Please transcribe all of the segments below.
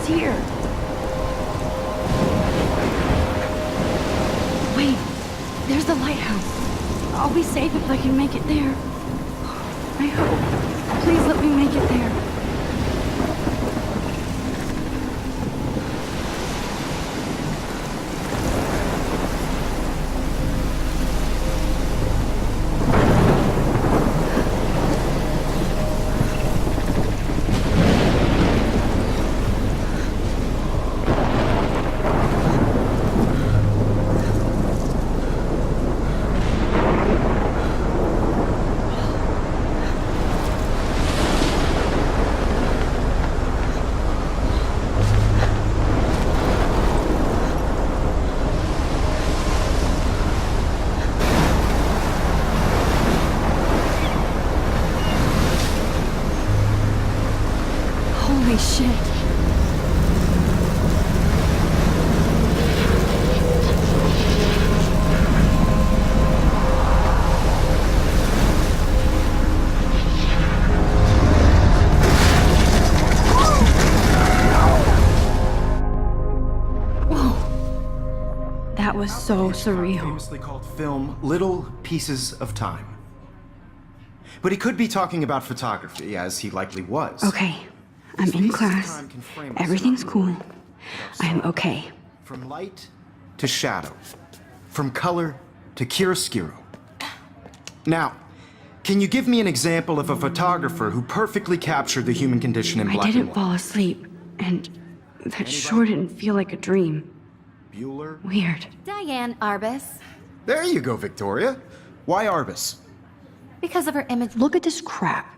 here. Wait, there's the lighthouse. I'll be safe if I can make it there. I hope. Please let me make it there. Holy shit. Whoa. That was so surreal. Famously called film Little Pieces of Time. But he could be talking about photography, as he likely was. Okay, I'm in class. Everything's cool. I am okay. From light to shadow. From color to chiaroscuro. Now, can you give me an example of a photographer who perfectly captured the human condition in black I and didn't white? fall asleep, and that sure didn't feel like a dream. Bueller? Weird. Diane Arbus. There you go, Victoria. Why Arbus? Because of her image. Look at this crap.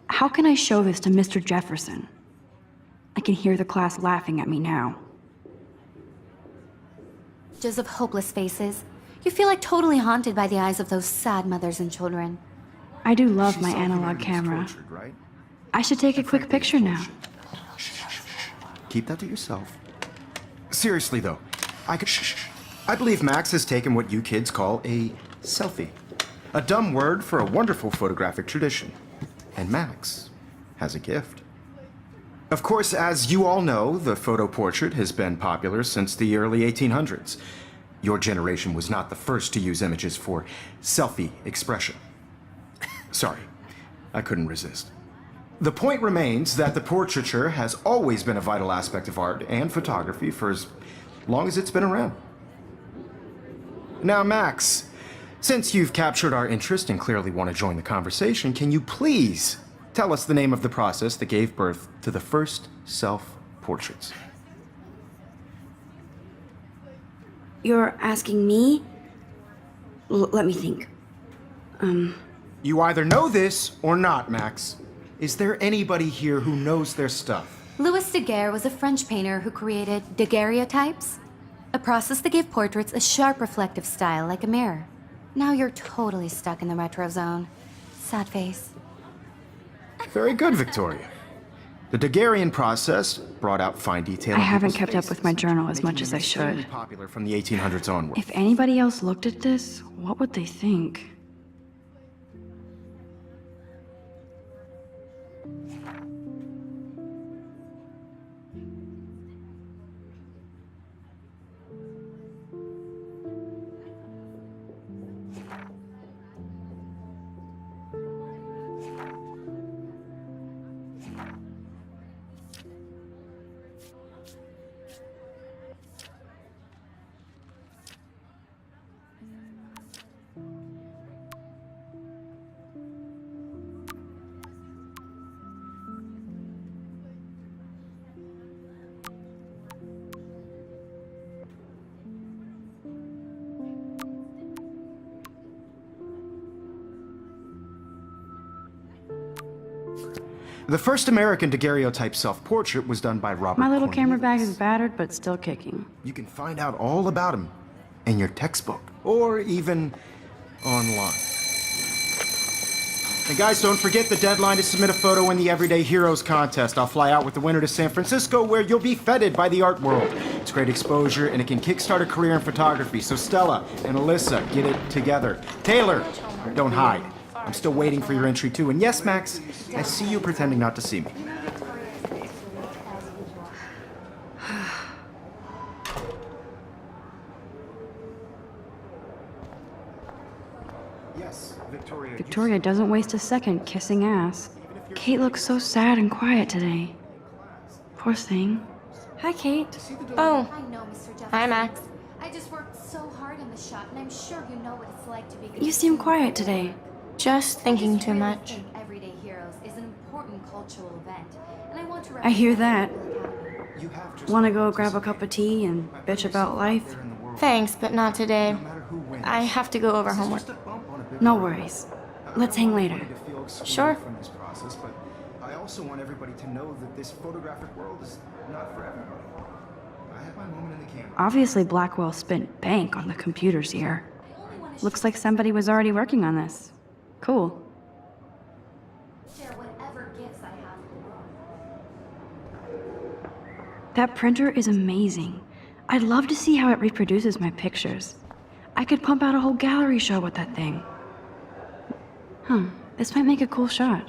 How can I show this to Mr. Jefferson? I can hear the class laughing at me now. Of hopeless faces. You feel like totally haunted by the eyes of those sad mothers and children. I do love She's my self-aware analog and camera. tortured, right? I should take a quick picture now. Keep that to yourself. Seriously, though, I believe Max has taken what you kids call a selfie. A dumb word for a wonderful photographic tradition. And Max has a gift. Of course, as you all know, the photo portrait has been popular since the early 1800s. Your generation was not the first to use images for selfie expression. Sorry, I couldn't resist. The point remains that the portraiture has always been a vital aspect of art and photography for as long as it's been around. Now, Max, since you've captured our interest and clearly want to join the conversation, can you please tell us the name of the process that gave birth to the first self-portraits? You're asking me? Let me think. You either know this or not, Max. Is there anybody here who knows their stuff? Louis Daguerre was a French painter who created daguerreotypes, a process that gave portraits a sharp reflective style like a mirror. Now you're totally stuck in the retro zone. Sad face. Very good, Victoria. The Daguerrean process brought out fine detail. I in haven't people's kept up with my faces, journal as making much as them I extremely should. popular from the 1800s onward. If anybody else looked at this, what would they think? The first American daguerreotype self-portrait was done by Robert My little camera bag Cornelius. is battered, but still kicking. You can find out all about him in your textbook, or even online. And guys, don't forget the deadline to submit a photo in the Everyday Heroes contest. I'll fly out with the winner to San Francisco, where you'll be feted by the art world. It's great exposure, and it can kickstart a career in photography. So Stella and Alyssa, get it together. Taylor, don't hide. I'm still waiting for your entry too. And yes, Max, I see you pretending not to see me. Victoria doesn't waste a second kissing ass. Kate looks so sad and quiet today. Poor thing. Hi, Kate. Oh, I know, Mr. Jefferson. hi, Max. I just worked so hard on the shot, and I'm sure you know what it's like to be. You seem quiet today. Just thinking I just too really much. think Everyday Heroes is an important cultural event, and I want to. I hear that. You have just Want to go grab a cup of tea and bitch about life? Thanks, but not today. no matter who wins. I have to go over homework. Just a bump on a big No road. worries. Let's hang later. I don't want anybody to feel Sure. excluded from this process, but I also want everybody to know that this photographic world is not for everybody. I had my moment in the camera. Obviously, Blackwell spent bank on the computers here. Looks like somebody was already working on this. Cool. Share whatever gifts I have in the world. That printer is amazing. I'd love to see how it reproduces my pictures. I could pump out a whole gallery show with that thing. This might make a cool shot.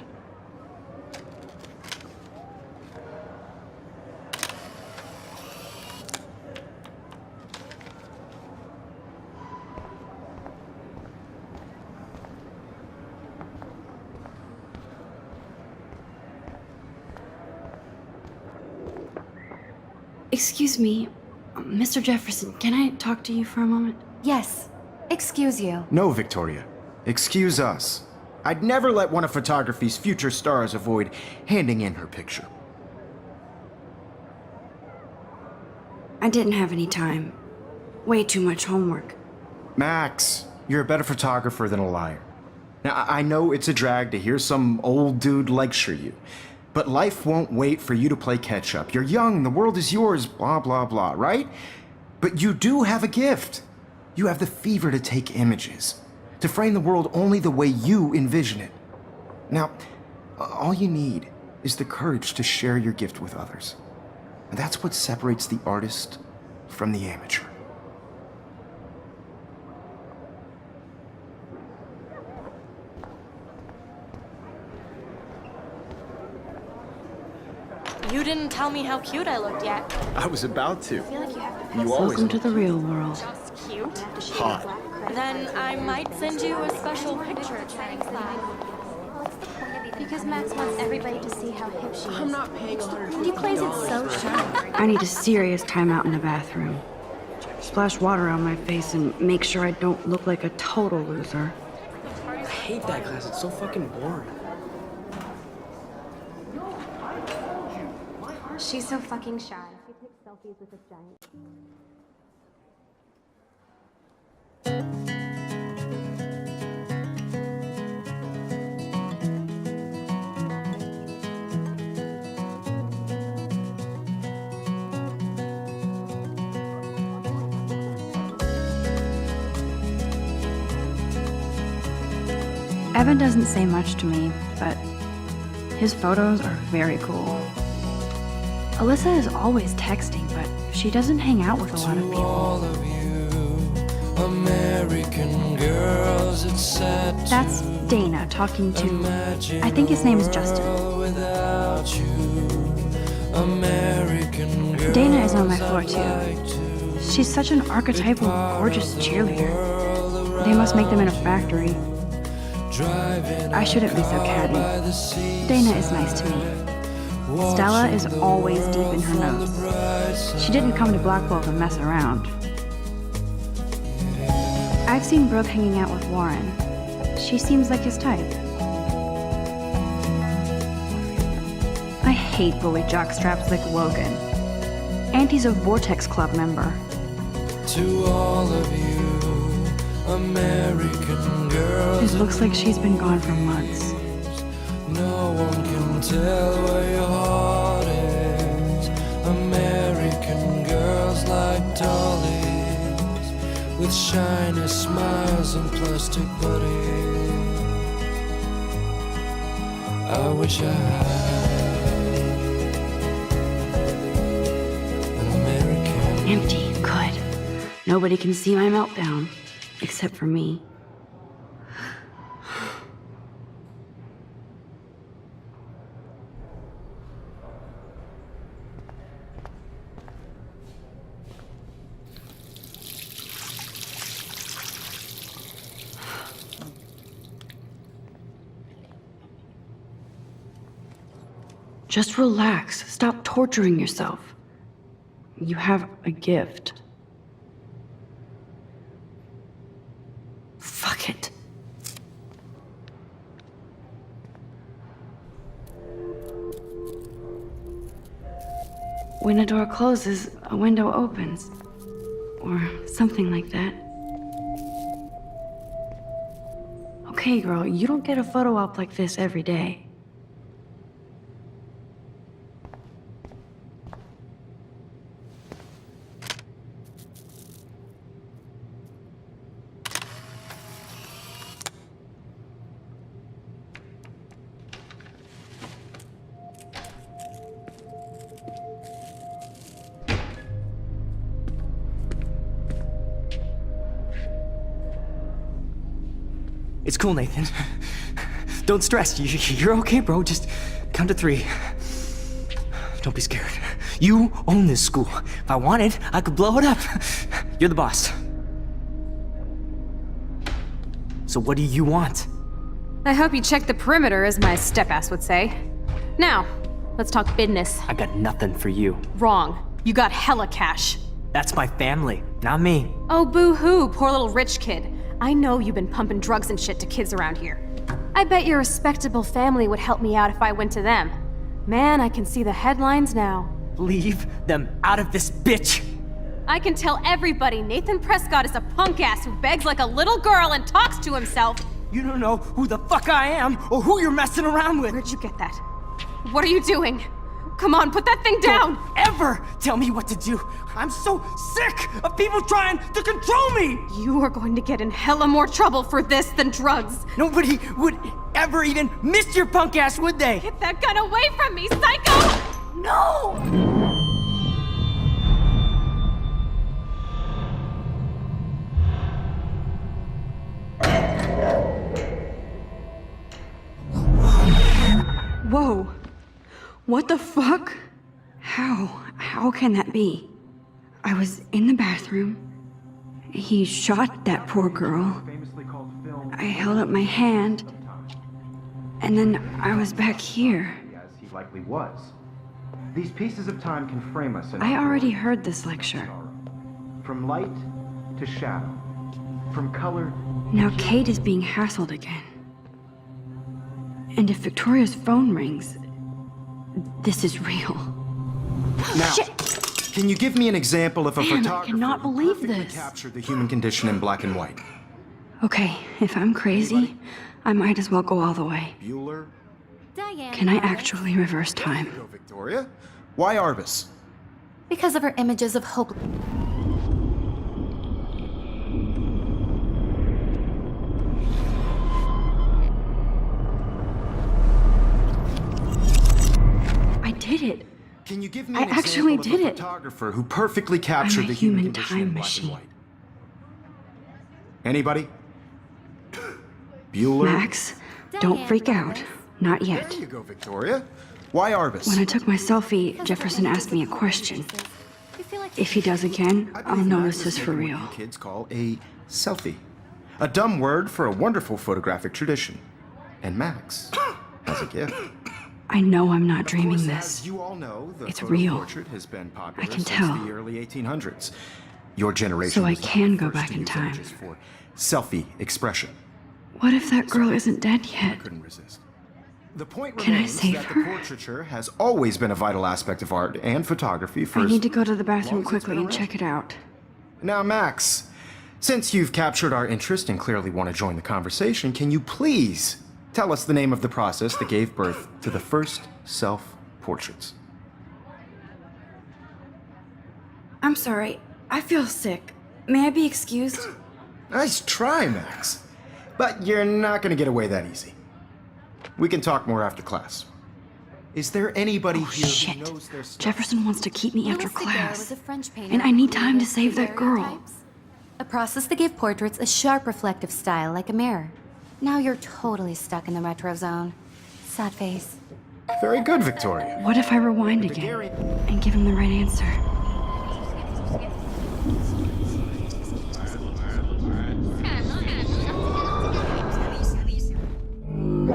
Excuse me, Mr. Jefferson, can I talk to you for a moment? Yes. Excuse you. No, Victoria. Excuse us. I'd never let one of photography's future stars avoid handing in her picture. I didn't have any time. Way too much homework. Max, you're a better photographer than a liar. Now, I know it's a drag to hear some old dude lecture you, but life won't wait for you to play catch up. You're young, the world is yours, blah, blah, blah, right? But you do have a gift. You have the fever to take images, to frame the world only the way you envision it. Now, all you need is the courage to share your gift with others. And that's what separates the artist from the amateur. You didn't tell me how cute I looked yet. I was about to. I feel like you have to You always Welcome to the real world. Just cute. hot. Then I might send you a special picture. Thanks, Because Max wants everybody to see how hip she is. I'm not paying $150. He plays it so sharp. I need a serious timeout in the bathroom. Splash water on my face and make sure I don't look like a total loser. I hate that class. It's so fucking boring. She's so fucking shy. She takes selfies with this giant. Evan doesn't say much to me, but his photos are very cool. Alyssa is always texting, but she doesn't hang out with a lot of people. All of you American girls, it's sad to That's Dana talking to, I think his name is Justin. without you. American girls, Dana is on my floor too. She's such an archetypal, gorgeous cheerleader. They must make them in a factory. driving I shouldn't be so catty. by the sea. Dana is nice to me. Stella is always deep in her notes. She didn't come to Blackwell to mess around. I've seen Brooke hanging out with Warren. She seems like his type. I hate bully jockstraps like Logan. Auntie's a Vortex Club member. To all of you American girls, It looks like she's been gone for months. no one can tell where your heart is. American girls like dollies with shiny smiles and plastic bodies. I wish I had an American. Empty. Good. Nobody can see my meltdown. Except for me. Just relax. Stop torturing yourself. You have a gift. Fuck it. When a door closes, a window opens. Or something like that. Okay, girl, you don't get a photo op like this every day. It's cool, Nathan. Don't stress. You're okay, bro. Just count to 3. Don't be scared. You own this school. If I wanted, I could blow it up. You're the boss. So what do you want? I hope you checked the perimeter, as my step-ass would say. Now, let's talk business. I got nothing for you. Wrong. You got hella cash. That's my family, not me. Oh, boo-hoo, poor little rich kid. I know you've been pumping drugs and shit to kids around here. I bet your respectable family would help me out if I went to them. Man, I can see the headlines now. Leave them out of this bitch! I can tell everybody Nathan Prescott is a punk ass who begs like a little girl and talks to himself. You don't know who the fuck I am or who you're messing around with. Where'd you get that? What are you doing? Come on, put that thing down! Don't ever tell me what to do. I'm so sick of people trying to control me! You are going to get in hella more trouble for this than drugs. Nobody would ever even miss your punk ass, would they? Get that gun away from me, psycho! No! Whoa. What the fuck? How can that be? I was in the bathroom. He shot that poor girl. I held up my hand. And then I was back here. As he likely was. These pieces of time can frame us in I already heard this lecture. from light to shadow, from color. Now Kate is being hassled again. And if Victoria's phone rings, this is real. Now, can you give me an example of a Man, I photographer cannot who believe perfectly this. captured the human condition in black and white? Okay, if I'm crazy, I might as well go all the way. Bueller? Diane. Can I Arbus. actually reverse time? Go, Victoria. Why Arbus? Because of her images of hope. I did it. Can you give me I an actually example of did a it. photographer who perfectly captured I'm a the human human condition time in black machine. and white? Anybody? Bueller? Max, don't freak out. Not yet. There you go, Victoria. Why Arbus? When I took my selfie, Jefferson asked me a question. If he does again, I I'll believe know Max this has is for taken what real. you kids call a selfie. A dumb word for a wonderful photographic tradition. And Max has a gift. I know I'm not Of dreaming course, this. As you all know, the It's photo real. portrait has been popular I can since tell. the early 1800s. Your generation So I was not can the go first back to in use time. images for selfie expression. What if that girl isn't dead yet? Couldn't resist. The point Can I remains save that her? the portraiture has always been a vital aspect of art and photography for I as need to go to the long bathroom as it's quickly been and check it out. Now, Max, since you've captured our interest and clearly want to join the conversation, can you please tell us the name of the process that gave birth to the first self-portraits? I'm sorry. I feel sick. May I be excused? Nice try, Max. But you're not going to get away that easy. We can talk more after class. Is there anybody Oh, here shit. who knows their stuff? Jefferson wants to keep me after Louis Daguerre class. was a French painter And I who need time to created save that girl. daguerreotypes, a process that gave portraits a sharp reflective style like a mirror. Now you're totally stuck in the retro zone. Sad face. Very good, Victoria. What if I rewind again Daguerre- and give him the right answer?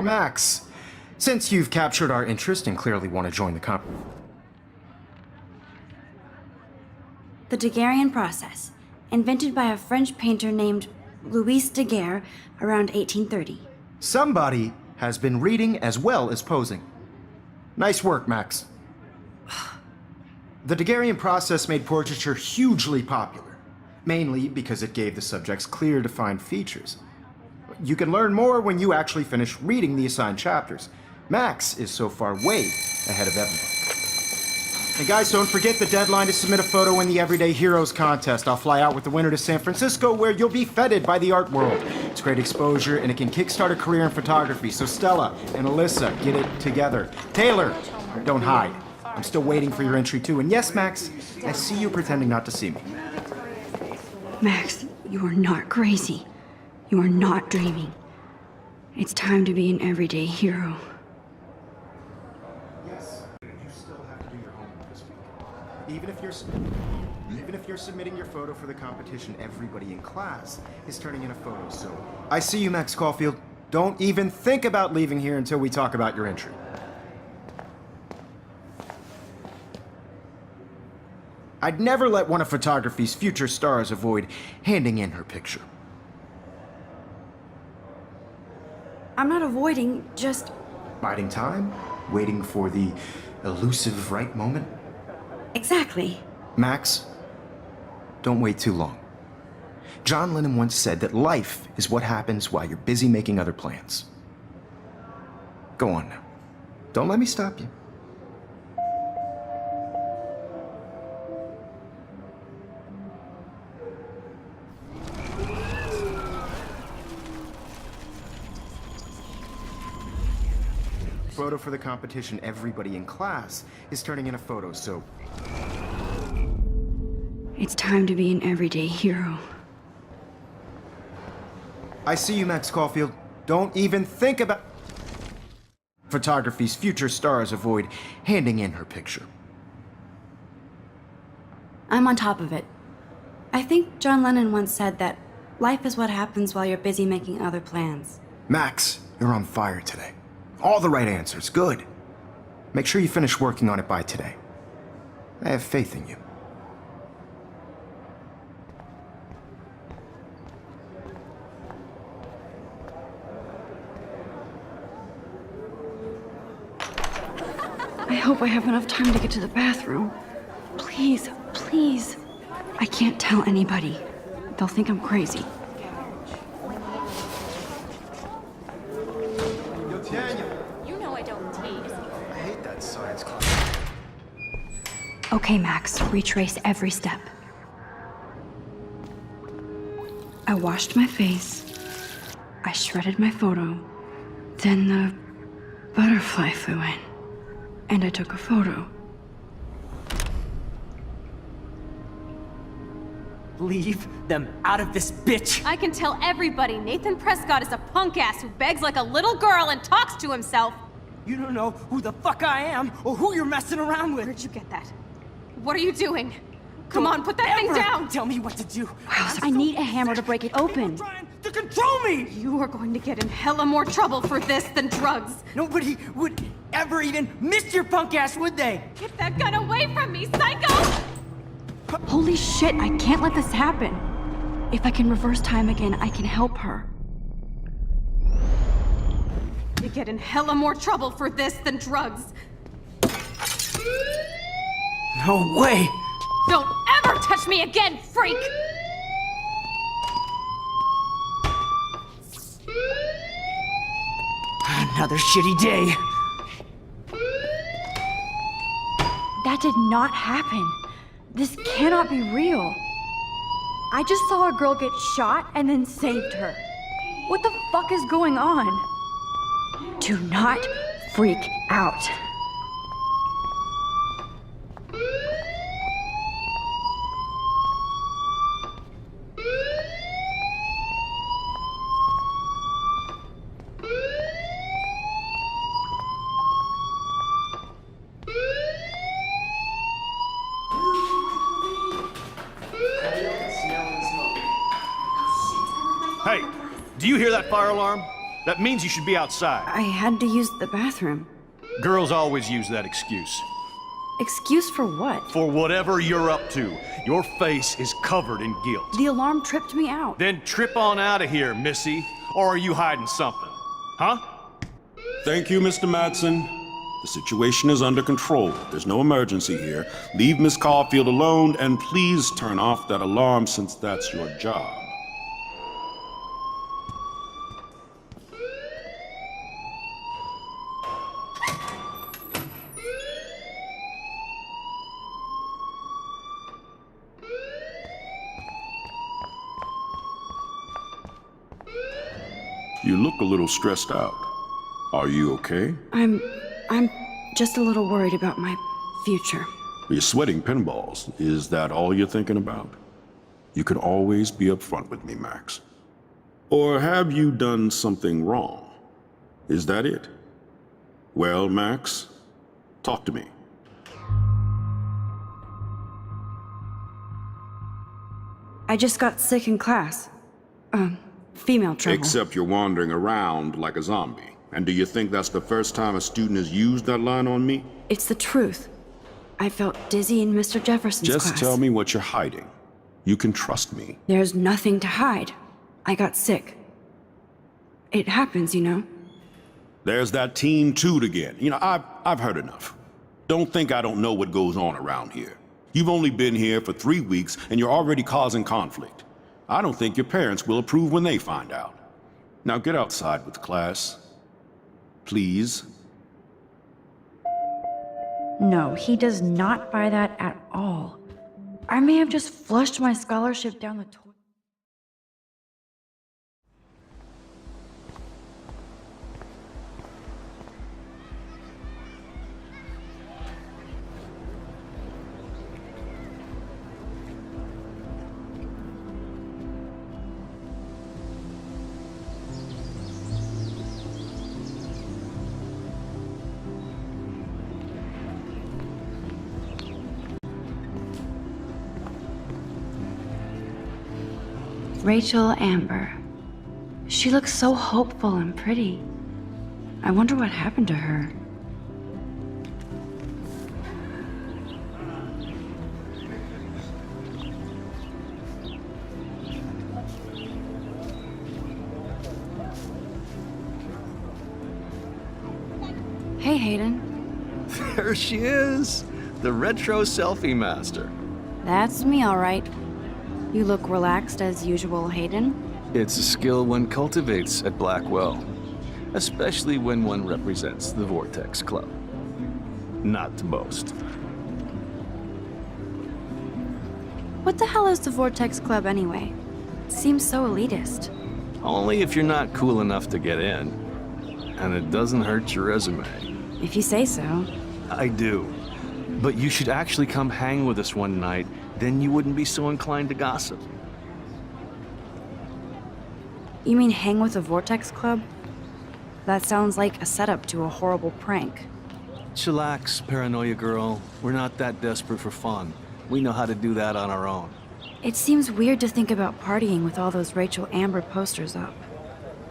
Max, Since you've captured our interest and clearly want to join the The Daguerrean process, invented by a French painter named Louis Daguerre around 1830. Somebody has been reading as well as posing. Nice work, Max. The Daguerrean process made portraiture hugely popular, mainly because it gave the subjects clear, defined features. You can learn more when you actually finish reading the assigned chapters. Max is so far way ahead of everyone. And guys, don't forget the deadline to submit a photo in the Everyday Heroes contest. I'll fly out with the winner to San Francisco, where you'll be feted by the art world. It's great exposure, and it can kickstart a career in photography. So Stella and Alyssa, get it together. Taylor, don't hide. I'm still waiting for your entry too. And yes, Max, I see you pretending not to see me. Max, you are not crazy. You are not dreaming. It's time to be an everyday hero. Yes, you still have to do your homework this week. Even if you're submitting your photo for the competition, everybody in class is turning in a photo. So I see you, Max Caulfield. Don't even think about leaving here until we talk about your entry. I'd never let one of photography's future stars avoid handing in her picture. I'm not avoiding, just... Biding time? Waiting for the elusive right moment? Exactly. Max, don't wait too long. John Lennon once said that life is what happens while you're busy making other plans. Go on now. Don't let me stop you. Photo for the competition. Everybody in class is turning in a photo, so... It's time to be an everyday hero. I see you, Max Caulfield. Don't even think about... Photography's future stars avoid handing in her picture. I'm on top of it. I think John Lennon once said that life is what happens while you're busy making other plans. Max, you're on fire today. All the right answers. Good. Make sure you finish working on it by today. I have faith in you. I hope I have enough time to get to the bathroom. Please, please. I can't tell anybody. They'll think I'm crazy. You know I don't tease. I hate that science class. Okay, Max, retrace every step. I washed my face. I shredded my photo. Then the butterfly flew in. And I took a photo. Leave them out of this bitch! I can tell everybody Nathan Prescott is a punk ass who begs like a little girl and talks to himself. You don't know who the fuck I am or who you're messing around with. Where'd you get that? What are you doing? Come on, put that thing Ever down! Tell me what to do. Wow, I need a hammer to break it open. Trying to control me! You are going to get in hella more trouble for this than drugs. Nobody would ever even miss your punk ass, would they? Get that gun away from me, psycho! Holy shit, I can't let this happen. If I can reverse time again, I can help her. You get in hella more trouble for this than drugs. No way! Don't ever touch me again, freak! Another shitty day. That did not happen. This cannot be real. I just saw a girl get shot and then saved her. What the fuck is going on? Do not freak out. Hey, do you hear that fire alarm? That means you should be outside. I had to use the bathroom. Girls always use that excuse. Excuse for what? For whatever you're up to. Your face is covered in guilt. The alarm tripped me out. Then trip on out of here, Missy. Or are you hiding something? Huh? Thank you, Mr. Madsen. The situation is under control. There's no emergency here. Leave Miss Caulfield alone, and please turn off that alarm since that's your job. You look a little stressed out. Are you okay? I'm just a little worried about my future. You're sweating pinballs. Is that all you're thinking about? You can always be upfront with me, Max. Or have you done something wrong? Is that it? Well, Max, talk to me. I just got sick in class. Female trouble. Except you're wandering around like a zombie. And do you think that's the first time a student has used that line on me? It's the truth. I felt dizzy in Mr. Jefferson's class. Just tell me what you're hiding. You can trust me. There's nothing to hide. I got sick. It happens, you know. There's that Team Toot again. You know, I've heard enough. Don't think I don't know what goes on around here. You've only been here for 3 weeks, and you're already causing conflict. I don't think your parents will approve when they find out. Now get outside with class. Please. No, he does not buy that at all. I may have just flushed my scholarship down the toilet. Rachel Amber. She looks so hopeful and pretty. I wonder what happened to her. Hey, Hayden. There she is, the retro selfie master. That's me, all right. You look relaxed as usual, Hayden. It's a skill one cultivates at Blackwell, especially when one represents the Vortex Club. Not to boast. What the hell is the Vortex Club anyway? It seems so elitist. Only if you're not cool enough to get in. And it doesn't hurt your resume. If you say so. I do. But you should actually come hang with us one night, then you wouldn't be so inclined to gossip. You mean hang with the Vortex Club? That sounds like a setup to a horrible prank. Chillax, paranoia girl. We're not that desperate for fun. We know how to do that on our own. It seems weird to think about partying with all those Rachel Amber posters up.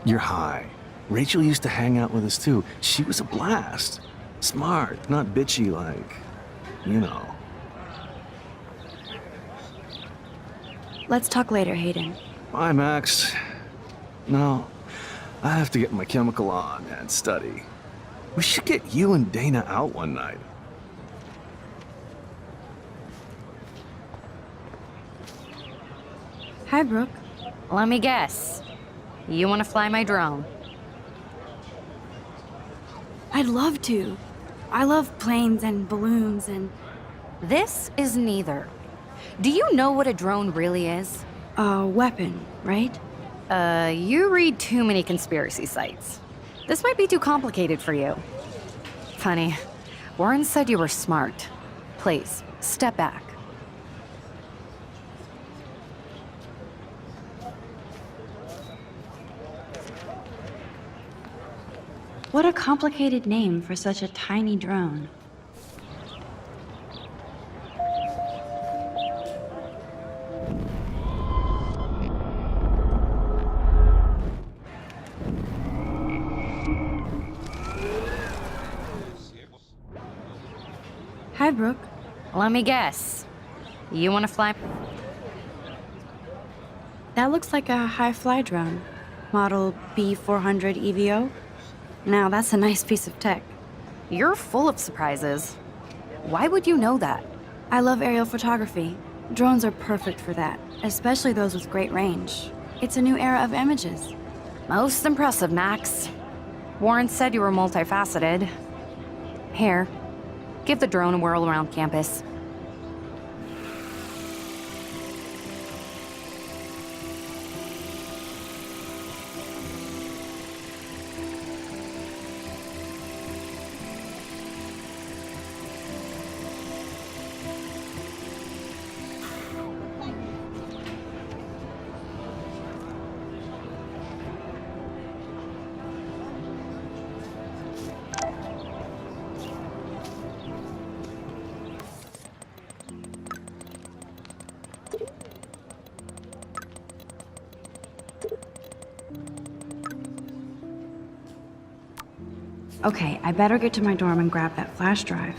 You're high. Rachel used to hang out with us too. She was a blast. Smart, not bitchy like, you know. Let's talk later, Hayden. Bye, Max. No, I have to get my chemical on and study. We should get you and Dana out one night. Hi, Brooke. Let me guess. You want to fly my drone? I'd love to. I love planes and balloons and... This is neither. Do you know what a drone really is? A weapon, right? You read too many conspiracy sites. This might be too complicated for you. Funny, Warren said you were smart. Please, step back. What a complicated name for such a tiny drone. Hi, Brooke. Let me guess. You want to fly? That looks like a high-fly drone. Model B400 EVO. Now, that's a nice piece of tech. You're full of surprises. Why would you know that? I love aerial photography. Drones are perfect for that, especially those with great range. It's a new era of images. Most impressive, Max. Warren said you were multifaceted. Here, give the drone a whirl around campus. Okay, I better get to my dorm and grab that flash drive.